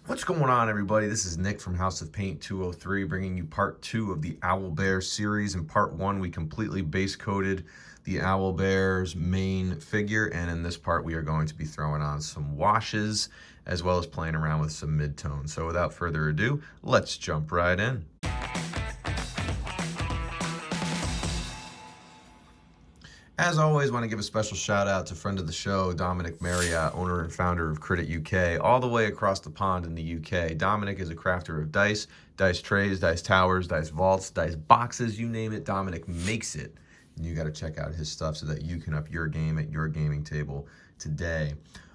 What's going on, everybody? This is Nick from House of Paint 203, bringing you part 2 of the Owlbear series. In part 1, we completely base coated the Owlbear's main figure, and in this part, we are going to be throwing on some washes, as well as playing around with some midtones. So without further ado, let's jump right in. As always, want to give a special shout out to friend of the show, Dominic Marriott, owner and founder of Credit UK, all the way across the pond in the UK. Dominic is a crafter of dice, dice trays, dice towers, dice vaults, dice boxes, you name it, Dominic makes it. And you got to check out his stuff so that you can up your game at your gaming table today.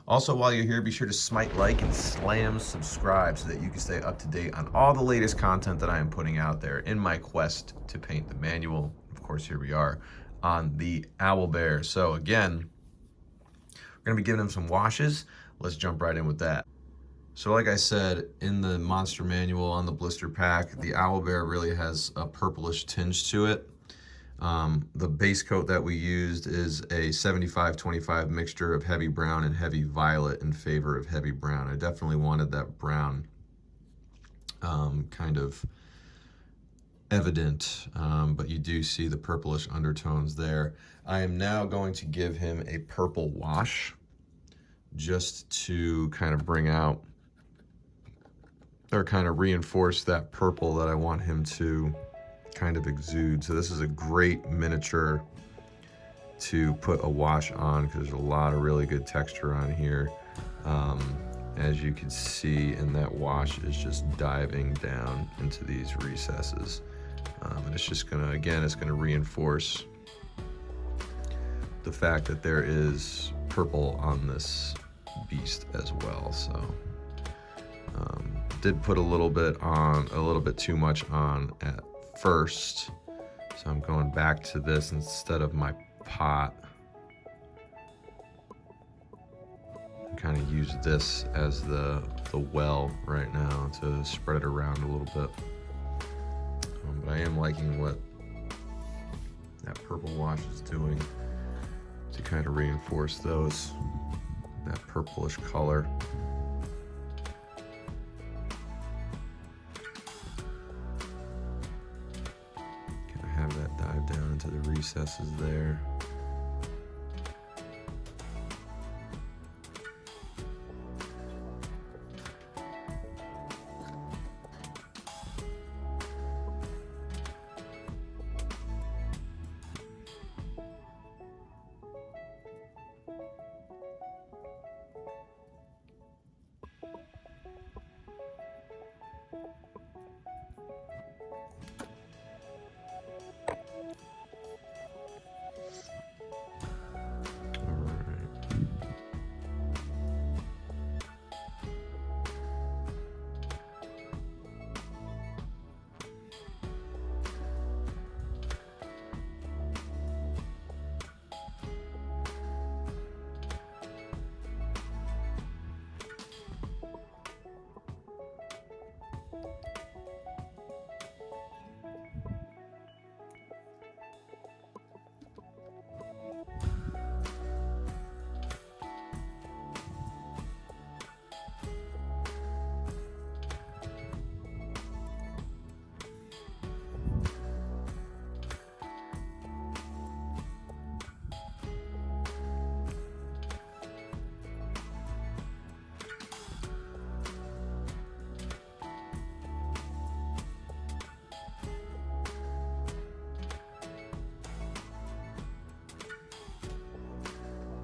Also, while you're here, be sure to smite like and slam subscribe so that you can stay up to date on all the latest content that I am putting out there in my quest to paint the manual. Of course, here we are on the Owlbear. So again, we're gonna be giving him some washes. Let's jump right in with that. So like I said, in the monster manual on the blister pack, the Owlbear really has a purplish tinge to it. The base coat that we used is a 75-25 mixture of heavy brown and heavy violet in favor of heavy brown. I definitely wanted that brown kind of evident, but you do see the purplish undertones there. I am now going to give him a purple wash just to kind of bring out or kind of reinforce that purple that I want him to kind of exude. So this is a great miniature to put a wash on because there's a lot of really good texture on here. As you can see, and that wash is just diving down into these recesses. And it's just gonna, again, it's gonna reinforce the fact that there is purple on this beast as well. So did put a little bit too much on at first. So I'm going back to this instead of my pot. Kind of use this as the well right now to spread it around a little bit. But I am liking what that purple wash is doing to kind of reinforce that purplish color. Kind of have that dive down into the recesses there.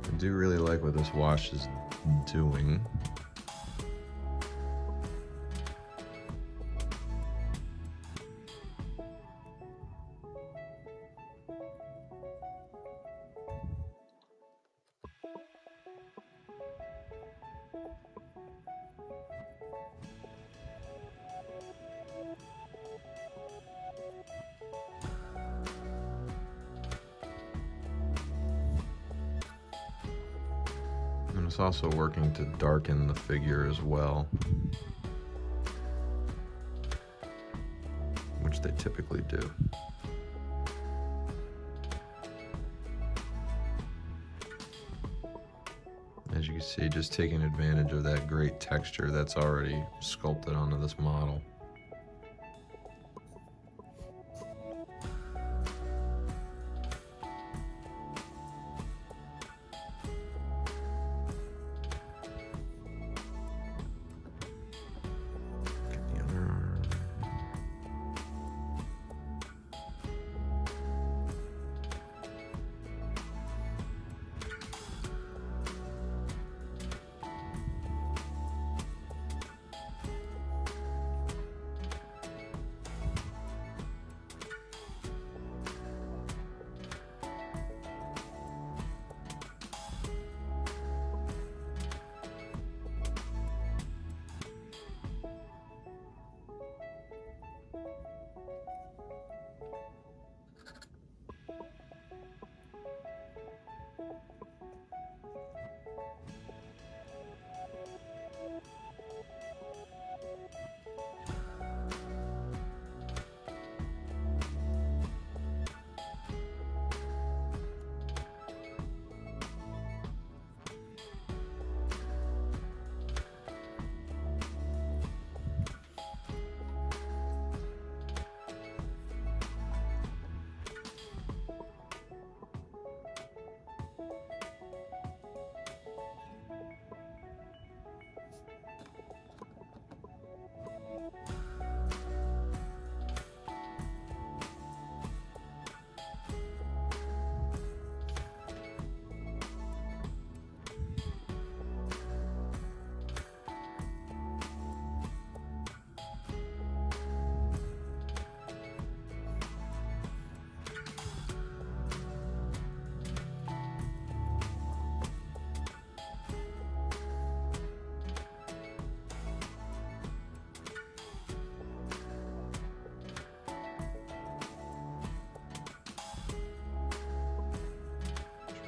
I do really like what this wash is doing. And it's also working to darken the figure as well, which they typically do. As you can See, just taking advantage of that great texture that's already sculpted onto this model.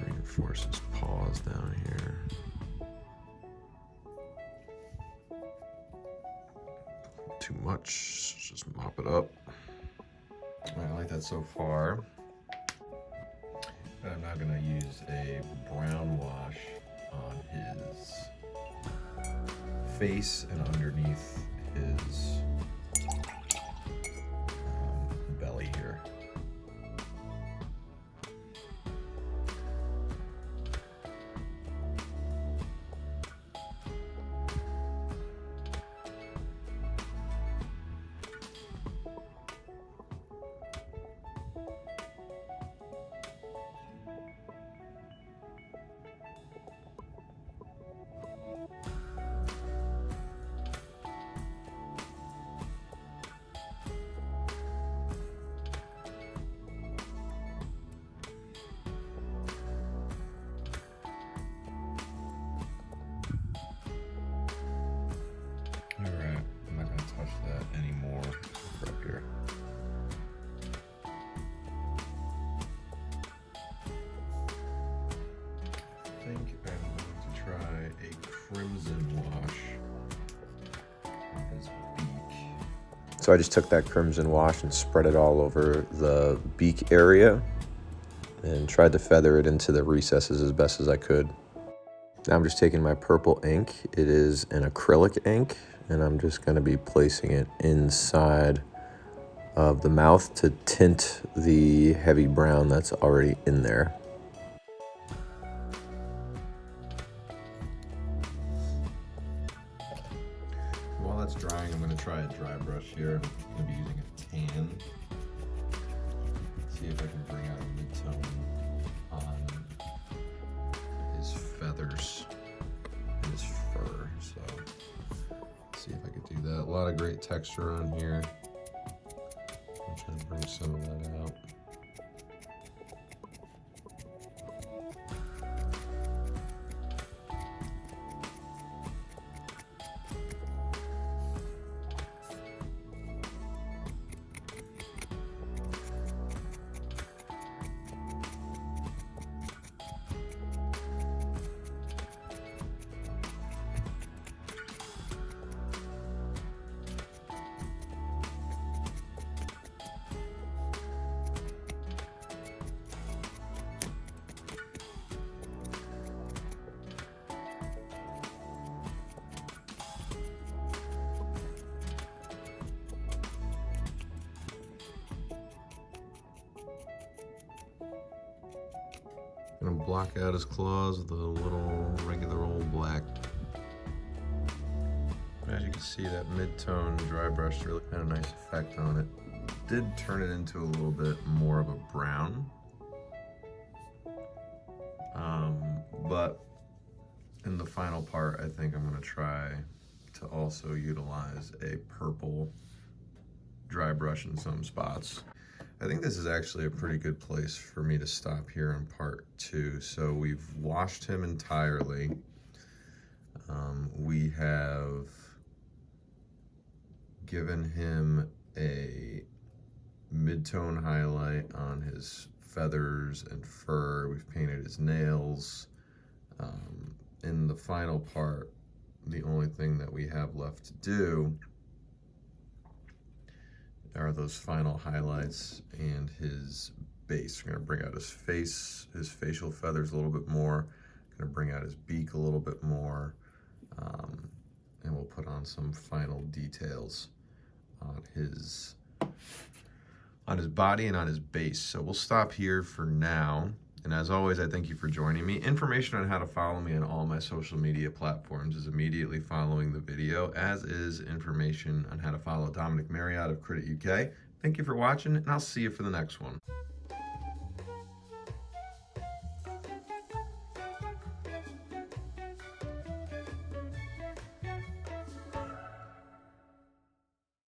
Reinforce his paws down here. Too much, just mop it up. I like that so far. But I'm now gonna use a brown wash on his face and underneath his belly here. Alright, I'm not going to touch that anymore up here. I think I'm going to try a crimson wash on his beak. So I just took that crimson wash and spread it all over the beak area and tried to feather it into the recesses as best as I could. Now I'm just taking my purple ink. It is an acrylic ink, and I'm just going to be placing it inside of the mouth to tint the heavy brown that's already in there. While that's drying, I'm going to try a dry brush here. I'm going to be using a tan. See if I can bring out a mid-tone on his feathers and his fur. So see if I could do that. A lot of great texture on here. I'm trying to bring some of that out. Gonna block out his claws with a little regular old black. As you can see, that mid-tone dry brush really had a nice effect on it. Did turn it into a little bit more of a brown. But in the final part, I think I'm gonna try to also utilize a purple dry brush in some spots. I think this is actually a pretty good place for me to stop here in part 2. So we've washed him entirely. We have given him a mid-tone highlight on his feathers and fur. We've painted his nails. In the final part, the only thing that we have left to do are those final highlights and his base. We're gonna bring out his face, his facial feathers a little bit more. Gonna bring out his beak a little bit more. And we'll put on some final details on his body and on his base. So we'll stop here for now. And as always, I thank you for joining me. Information on how to follow me on all my social media platforms is immediately following the video, as is information on how to follow Dominic Marriott of Credit UK. Thank you for watching, and I'll see you for the next one.